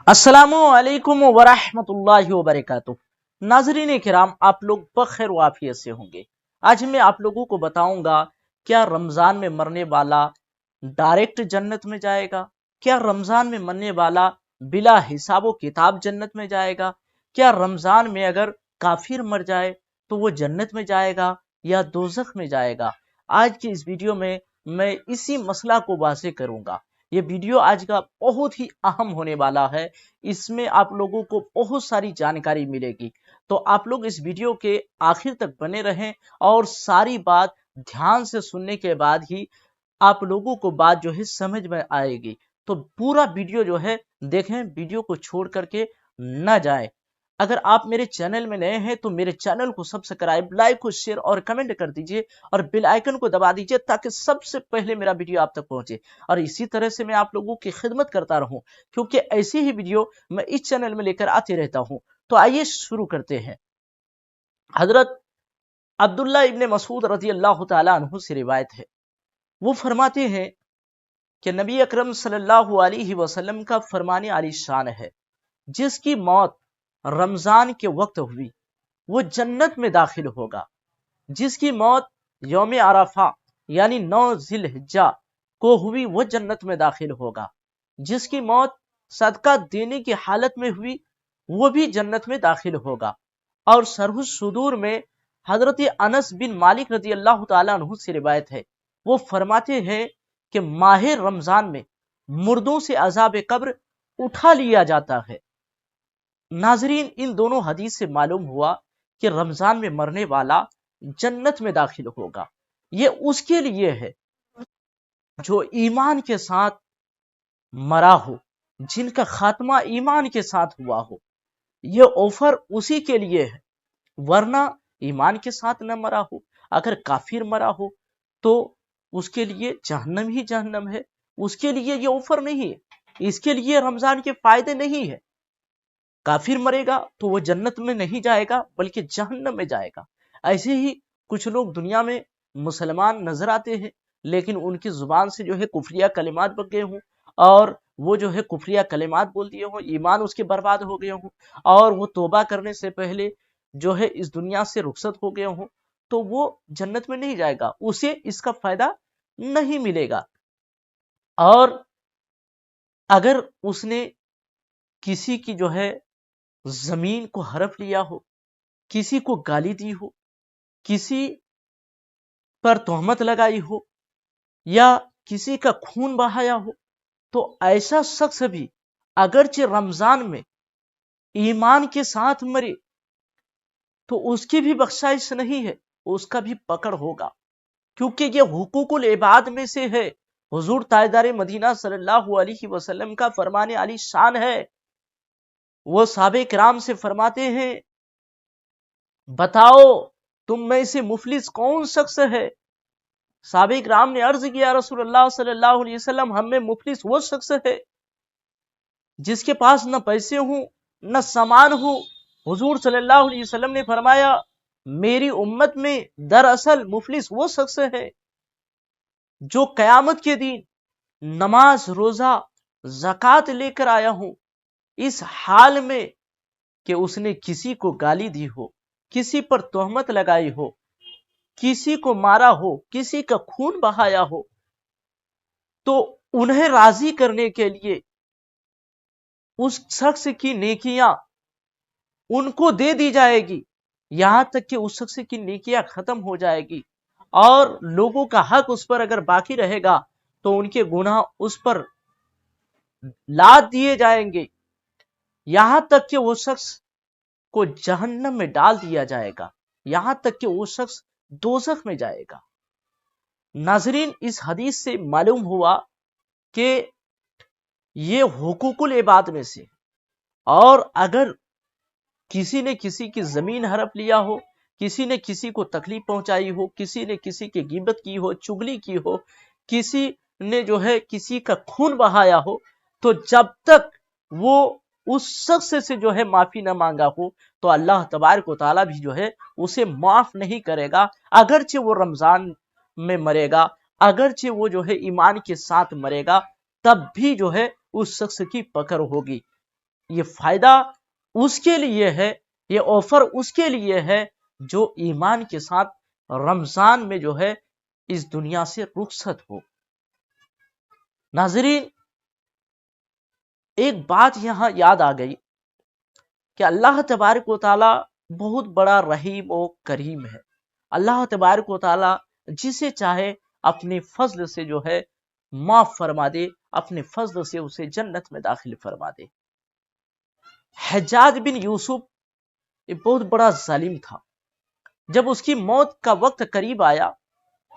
अस्सलामुअलैकुम वरहमतुल्लाहि वबरकातुह। नाज़रीन किराम, आप लोग बखैर वाफियत से होंगे। आज मैं आप लोगों को बताऊंगा क्या रमजान में मरने वाला डायरेक्ट जन्नत में जाएगा, क्या रमजान में मरने वाला बिला हिसाबो किताब जन्नत में जाएगा, क्या रमजान में अगर काफिर मर जाए तो वो जन्नत में जाएगा या दोजख में जाएगा। आज की इस वीडियो में मैं इसी मसला को वाज़ेह करूंगा। ये वीडियो आज का बहुत ही अहम होने वाला है। इसमें आप लोगों को बहुत सारी जानकारी मिलेगी, तो आप लोग इस वीडियो के आखिर तक बने रहें और सारी बात ध्यान से सुनने के बाद ही आप लोगों को बात जो है समझ में आएगी। तो पूरा वीडियो जो है देखें, वीडियो को छोड़ करके न जाएं। अगर आप मेरे चैनल में नए हैं तो मेरे चैनल को सब्सक्राइब, लाइक और शेयर और कमेंट कर दीजिए और बेल आइकन को दबा दीजिए ताकि सबसे पहले मेरा वीडियो आप तक पहुंचे। और इसी तरह से मैं आप लोगों की खिदमत करता रहूं, क्योंकि ऐसी ही वीडियो मैं इस चैनल में लेकर आते रहता हूं। तो आइए शुरू करते हैं। हजरत अब्दुल्ला इब्ने मसूद रजी अल्लाह तआला अन्हु से रिवायत है, वो फरमाते हैं कि नबी अकरम सल्लल्लाहु अलैहि वसल्लम का फरमाने आली शान है, जिसकी मौत रमजान के वक्त हुई वो जन्नत में दाखिल होगा। जिसकी मौत यौम अराफा यानी 9 जिलहिज्जा को हुई वो जन्नत में दाखिल होगा। जिसकी मौत सदका देने की हालत में हुई वो भी जन्नत में दाखिल होगा। और सरहुस सुदूर में हजरत अनस बिन मालिक रजी अल्लाह तआला अन्हु से रिवायत है, वो फरमाते हैं कि माह रमजान में मुर्दों से अजाब कब्र उठा लिया जाता है। नाजरीन, इन दोनों हदीस से मालूम हुआ कि रमजान में मरने वाला जन्नत में दाखिल होगा। ये उसके लिए है जो ईमान के साथ मरा हो, जिनका खात्मा ईमान के साथ हुआ हो। ये ऑफर उसी के लिए है, वरना ईमान के साथ न मरा हो, अगर काफिर मरा हो तो उसके लिए जहन्नम ही जहन्नम है। उसके लिए ये ऑफर नहीं है, इसके लिए रमजान के फायदे नहीं है। काफिर मरेगा तो वो जन्नत में नहीं जाएगा बल्कि जहन्नम में जाएगा। ऐसे ही कुछ लोग दुनिया में मुसलमान नजर आते हैं, लेकिन उनकी जुबान से जो है कुफरिया कलिमात बक गए हों और वो जो है कुफरिया कलिमात बोल दिए हों, ईमान उसके बर्बाद हो गए हों और वो तौबा करने से पहले जो है इस दुनिया से रुखसत हो गए हों, तो वो जन्नत में नहीं जाएगा, उसे इसका फायदा नहीं मिलेगा। और अगर उसने किसी की जो है जमीन को हड़प लिया हो, किसी को गाली दी हो, किसी पर तोहमत लगाई हो या किसी का खून बहाया हो, तो ऐसा शख्स भी अगरचे रमजान में ईमान के साथ मरे तो उसकी भी बख्शाइश नहीं है, उसका भी पकड़ होगा, क्योंकि ये हुकूकुल इबाद में से है। हुजूर ताजदार मदीना सल्लल्लाहु अलैहि वसल्लम का फरमाने आली शान है। वो साहबे किराम से फरमाते हैं, बताओ तुम में से मुफलिस कौन शख्स है। साहबे किराम ने अर्ज किया, रसूलुल्लाह सल्लल्लाहु अलैहि वसल्लम, हम में मुफलिस वो शख्स है जिसके पास न पैसे हो न सामान हो। हुजूर सल्लल्लाहु अलैहि वसल्लम ने फरमाया, मेरी उम्मत में दरअसल मुफलिस वो शख्स है जो कयामत के दिन नमाज, रोजा, ज़कात लेकर आया हूं, इस हाल में कि उसने किसी को गाली दी हो, किसी पर तोहमत लगाई हो, किसी को मारा हो, किसी का खून बहाया हो, तो उन्हें राजी करने के लिए उस शख्स की नेकियां उनको दे दी जाएगी, यहां तक कि उस शख्स की नेकियां खत्म हो जाएगी और लोगों का हक उस पर अगर बाकी रहेगा तो उनके गुनाह उस पर लाद दिए जाएंगे, यहां तक कि वो शख्स को जहन्नम में डाल दिया जाएगा, यहां तक कि वो शख्स दोजख में जाएगा। नाजरीन, इस हदीस से मालूम हुआ कि ये हुकूकुल इबाद में से, और अगर किसी ने किसी की जमीन हड़प लिया हो, किसी ने किसी को तकलीफ पहुंचाई हो, किसी ने किसी की गिबत की हो, चुगली की हो, किसी ने जो है किसी का खून बहाया हो, तो जब तक वो उस शख्स से जो है माफी न मांगा हो तो अल्लाह तबारक व तआला भी जो है उसे माफ नहीं करेगा। अगरचे वो रमजान में मरेगा, अगरचे वो जो है ईमान के साथ मरेगा, तब भी जो है उस शख्स की पकड़ होगी। یہ فائدہ اس کے لیے ہے، یہ آفر اس کے لیے ہے جو ایمان کے ساتھ رمضان میں جو ہے اس دنیا سے رخصت ہو۔ ناظرین، ایک بات یہاں یاد آ گئی کہ اللہ تبارک و تعالی بہت بڑا رحیم و کریم ہے۔ اللہ تبارک و تعالی جسے چاہے اپنے فضل سے جو ہے معاف فرما دے، اپنے فضل سے اسے جنت میں داخل فرما دے۔ حجاج بن یوسف ایک بہت بڑا ظالم تھا۔ جب اس کی موت کا وقت قریب آیا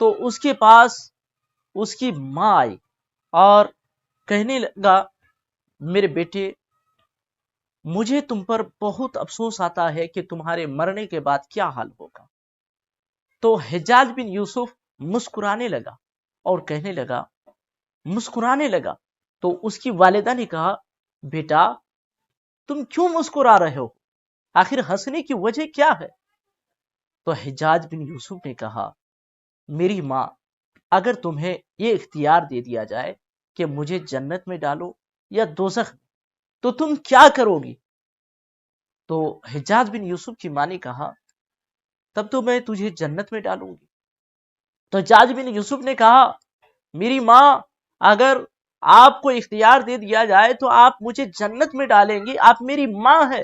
تو اس کے پاس اس کی ماں آئی اور کہنے لگا، میرے بیٹے، مجھے تم پر بہت افسوس آتا ہے کہ تمہارے مرنے کے بعد کیا حال ہوگا۔ تو حجاج بن یوسف مسکرانے لگا اور کہنے لگا، مسکرانے لگا تو اس کی والدہ نے کہا، بیٹا تم کیوں مسکرا رہے ہو؟ آخر ہنسنے کی وجہ کیا ہے؟ تو حجاج بن یوسف نے کہا، میری ماں، اگر تمہیں یہ اختیار دے دیا جائے کہ مجھے جنت میں ڈالو یا دوزخ میں، تو تم کیا کرو گی؟ تو حجاج بن یوسف کی ماں نے کہا، تب تو میں تجھے جنت میں ڈالوں گی۔ تو حجاج بن یوسف نے کہا، میری ماں، اگر آپ کو اختیار دے دیا جائے تو آپ مجھے جنت میں ڈالیں گی، آپ میری ماں ہے۔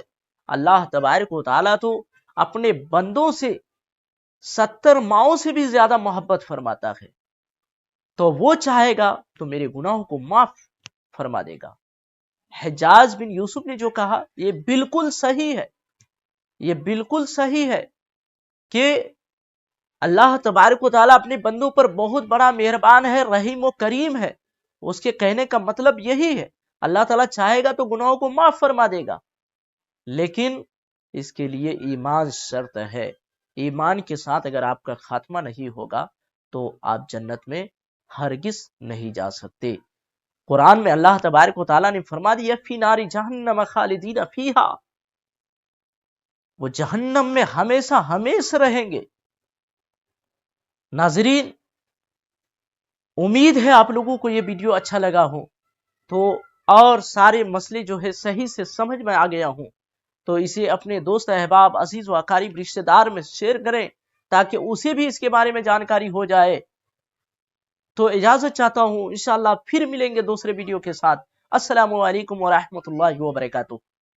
اللہ تبارک و تعالیٰ تو اپنے بندوں سے 70 ماؤں سے بھی زیادہ محبت فرماتا ہے، تو وہ چاہے گا تو میرے گناہوں کو معاف فرما دے گا۔ حجاج بن یوسف نے جو کہا یہ بالکل صحیح ہے، یہ بالکل صحیح ہے کہ اللہ تبارک و تعالیٰ اپنے بندوں پر بہت بڑا مہربان ہے، رحیم و کریم ہے۔ اس کے کہنے کا مطلب یہی ہے، اللہ تعالیٰ چاہے گا تو گناہوں کو معاف فرما دے گا، لیکن اس کے لیے ایمان شرط ہے۔ ایمان کے ساتھ اگر آپ کا خاتمہ نہیں ہوگا تو آپ جنت میں ہرگز نہیں جا سکتے۔ قرآن میں اللہ تبارک و تعالیٰ نے فرما دیا، فی نار جہنم خالدین فیہا، وہ جہنم میں ہمیشہ ہمیشہ رہیں گے۔ ناظرین، امید ہے آپ لوگوں کو یہ ویڈیو اچھا لگا ہو تو اور سارے مسئلے جو ہے صحیح سے سمجھ میں آ گیا ہوں تو اسے اپنے دوست احباب، عزیز و اقارب، رشتہ دار میں شیئر کریں تاکہ اسے بھی اس کے بارے میں جانکاری ہو جائے۔ تو اجازت چاہتا ہوں، انشاءاللہ پھر ملیں گے دوسرے ویڈیو کے ساتھ۔ السلام علیکم ورحمۃ اللہ وبرکاتہ۔